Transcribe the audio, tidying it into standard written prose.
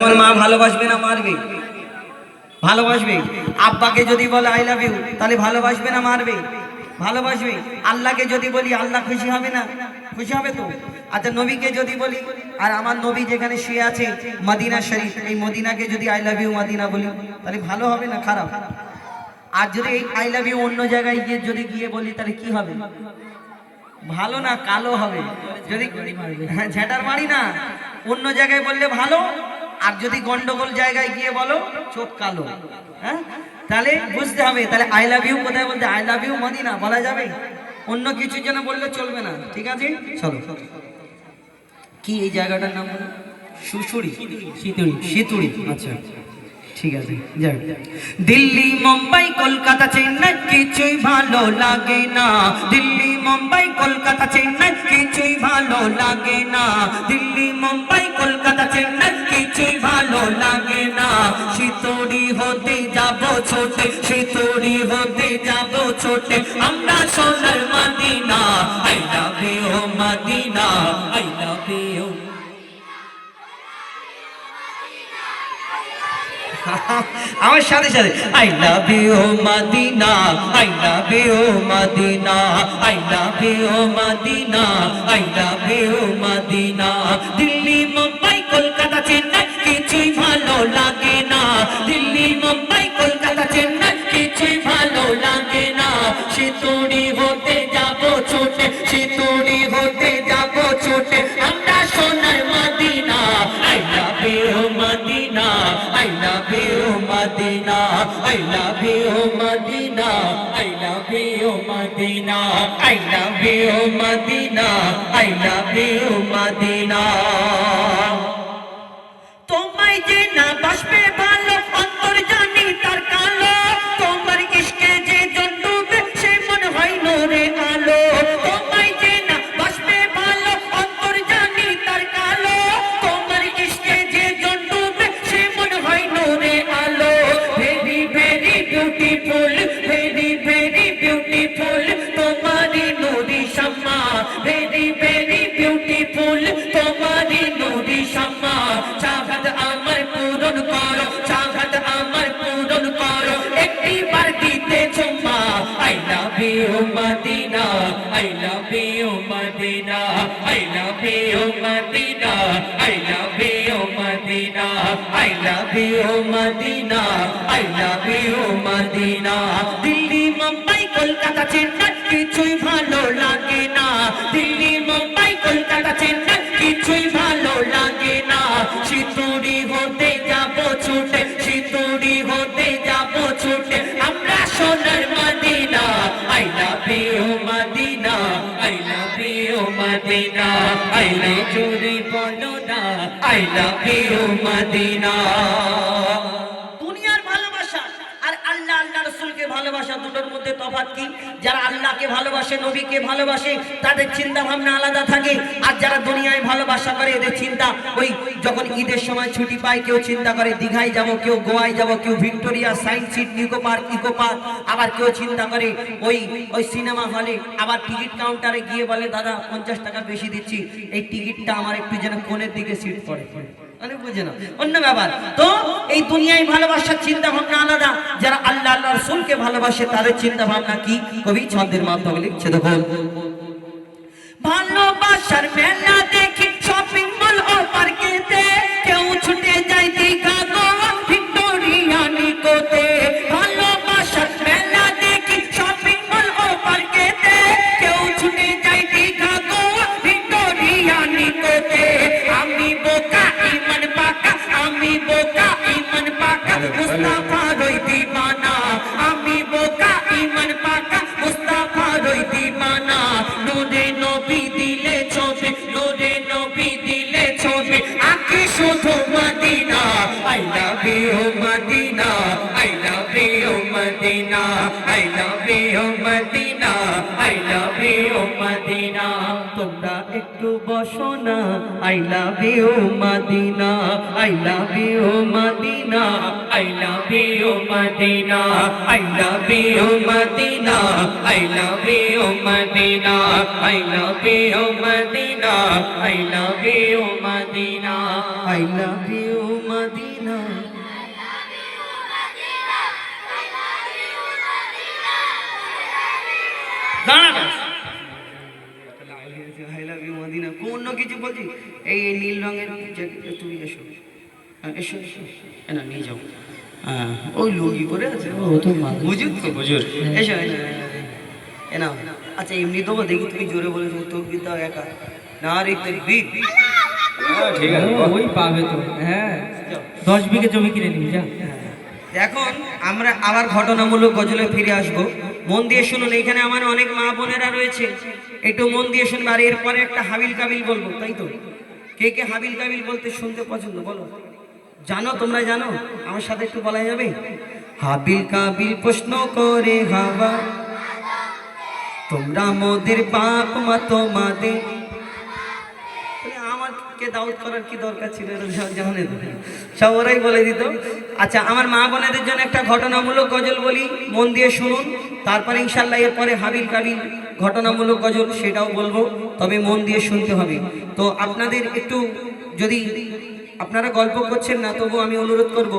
তোমার মা ভালোবাসবে না মারবে? ভালোবাসবে। আব্বাকে যদি বলে আই লাভ ইউ তাহলে ভালোবাসবে না মারবে? ভালোবাসবে। আল্লাহকে যদি বলি আল্লাহ খুশি হবে না? খুশি হবে তো। আচ্ছা নবীকে যদি বলি, আর আমার নবী যেখানে শুয়ে আছে মদিনা শরীফ, এই মদিনাকে যদি আই লাভ ইউ মদিনা বলি তাহলে ভালো হবে না খারাপ? আর যদি এই আই লাভ ইউ অন্য জায়গায় গিয়ে যদি গিয়ে বলি তাহলে কি হবে? ভালো না কালো হবে? যদি ঝেঁটার মারি না, অন্য জায়গায় বললে ভালো, আর যদি গন্ডগোল জায়গায় গিয়ে বলো চোখ কালো। হ্যাঁ, তাহলে বুঝতে হবে তাহলে আই লাভ ইউ কোথায় বলতে আই লাভ ইউ মদিনা বলা যাবে, অন্য কিছুর জন্য বললে চলবে না। ঠিক আছে, চলো। কি এই জায়গাটার নাম বলো? সুসুড়ি, সিতুড়ি, সিতুড়ি। আচ্ছা ঠিক আছে, যাই। দিল্লি মুম্বাই কলকাতা চেন্নাই কিছুই ভালো লাগে না। দিল্লি মুম্বাই কলকাতা চেন্নাই কিছুই ভালো লাগে না। দিল্লি মুম্বাই কলকাতা চেন্নাই কিছুই ভালো লাগে না। সিতুড়ি হতে যাব ছোটে, সিতুড়ি হতে যাব ছোটে আমরা সোনার Medina. I love you Medina, I love you. আমার সাথে সাথে I love you Medina, I love you Medina, I love you Medina, I love you Medina. Delhi Mumbai Kolkata Chennai কিছুই ভালো লাগে না। দিল্লি মুম্বাই কলকাতা চেন্নাই কিছুই ভালো লাগে না। সিতুড়ি হতে যাব ছোটে, সিতুড়ি হতে যাব ছোটে আমরা সোনার Medina. I love you Medina, I love you Madina, I love you Madina, I love you Madina, I love you Madina, I love you Madina। তোমায় যে না বাসবে ভালো অন্তর জানি তার কালো, তোমার ইশকে যে জন ডুবে সে মন হয় নূরে আলো। তোমায় যে না বাসবে ভালো অন্তর জানি তার কালো, তোমার ইশকে যে জন ডুবে সে মন হয় নূরে আলো। Very very beautiful, very very beautiful তোমারি নূরি শামা, ভেরি ভেরি বিউটিফুল তোমারি নূরি শামা। চাহত আমার পূরণ করো, চাহত আমার পূরণ করো একটি বার দিতে চুম্মা। I love you Medina, I love you Medina, I love you Medina, I love you Medina, I love you Medina, I love you Medina. Delhi Mumbai Kolkata Chennai কিছুই ভালো লাগে না। দিল্লি মুম্বাই কলকাতা চেন্নাই কিছুই ভালো লাগে না। সিতুড়ি হতে যাব ছুটে, সিতুড়ি হতে যাব ছুটে আমরা সোনার Medina. I love you Medina, I love you Medina, I love জোরে বলো না আই লাভ ইউ মদিনা। দুনিয়ার ভালোবাসা আর আল্লাহ আল্লাহ রাসূলকে ভালোবাসা দুটোর মধ্যে তফাৎ কি? যারা আল্লাহকে ভালোবাসে, নবীকে ভালোবাসে তাদের চিন্তা ভাবনা আলাদা থাকে। আর যারা দুনিয়ায় ভালোবাসা করে এদের চিন্তা ওই যখন ঈদের সময় ছুটি পায় কেউ চিন্তা করে দীঘায় যাব, কেউ গোয়ায় যাব, কেউ Victoria, science city, Nico park, eco park, আবার কেউ চিন্তা করে ওই সিনেমা হলে, আবার টিকিট কাউন্টারে গিয়ে বলে দাদা 50 টাকা বেশি দিচ্ছি, এই টিকিটটা আমার একটু যেন কোণের দিকে সিট পড়ে। মানে বুঝে না, অন্য ব্যাপার। তো এই দুনিয়ায় ভালোবাসার চিন্তা ভাবনা আলাদা, যারা আল্লাহ আল্লাহ রাসূলকে ভালোবাসে তাদের চিন্তা ভাবনা কি? কবি ছন্দের মাধ্যমে লিখছে দেখুন। ভালোবাসার মেলা দেখি শপিং মল ও পার্কেতে, কেউ ছুটে যায় দীঘা গোয়া ভিক্টোরিয়া নিকোতে। ভালোবাসার মেলা দেখি শপিং মল ও পার্কেতে, কেউ ছুটে যায় দীঘা গোয়া ভিক্টোরিয়া নিকোতে। আমি বোকা ইমান পাকা, আমি বোকা ইমান পাকা মুস্তাফার ওই দিওয়ানা। আমি বোকা ইমান পাকা মুস্তাফার ওই দিওয়ানা। নূরে নবী দিলে ছবি, নূরে নবী দিলে ছবি আঁকি শুধু Medina. I love you Medina, I love you Medina, I love you Medina, I love you Medina. তোমরা একটু বসো না, I love you Medina, I love you Medina, I love you Medina, I love you Medina, I love you Medina, I love you Medina, I love you Medina, I love you Medina. না। I love you Medina, অন্য কিছু বলছি? এই নীল রঙের জ্যাকেটটা তুমি এসো, এসো এসো, না নিয়ে যাও। হ্যাঁ ওই লুঙ্গি করে আছে, বুঝুন তো বুঝুন। এসো এ না, আচ্ছা এমনি দেবো, দেখি তুমি জোরে বলেছো তকবির দাও একা। না রে তকবির। ঠিক আছে, ওই পাবে তো। হ্যাঁ 10 বিঘে জমি কিনে নিবি যা। এখন আমরা আবার ঘটনামূলক গজলে ফিরে আসব। মন দিয়ে শুনুন, এখানে আমার অনেক মা বোনেরা রয়েছে, একটু মন দিয়ে শুনবে। আর এরপরে একটা হাবিল কাবিল বলবো, তাই তো? কে কে হাবিল কাবিল বলতে শুনতে পছন্দ বলো? জানো, তোমরা জানো? আমার সাথে একটু বলা যাবে? হাবিল কাবিল প্রশ্ন করে হাওয়া, তোমরা মোদের বাপ মা তোমাদের। আমার কে দাউদ করার কি দরকার ছিল? জানে তো, সব ওরাই বলে দিত। আচ্ছা আমার মা বোনেদের জন্য একটা ঘটনামূলক গজল বলি, মন দিয়ে শুনুন। তারপরে ইনশাল্লাহ এরপরে হাবিল কাবিল ঘটনামূলক গজল সেটাও বলবো, তবে মন দিয়ে শুনতে হবে। তো আপনাদের একটু, যদি আপনারা গল্প করছেন না তবু আমি অনুরোধ করব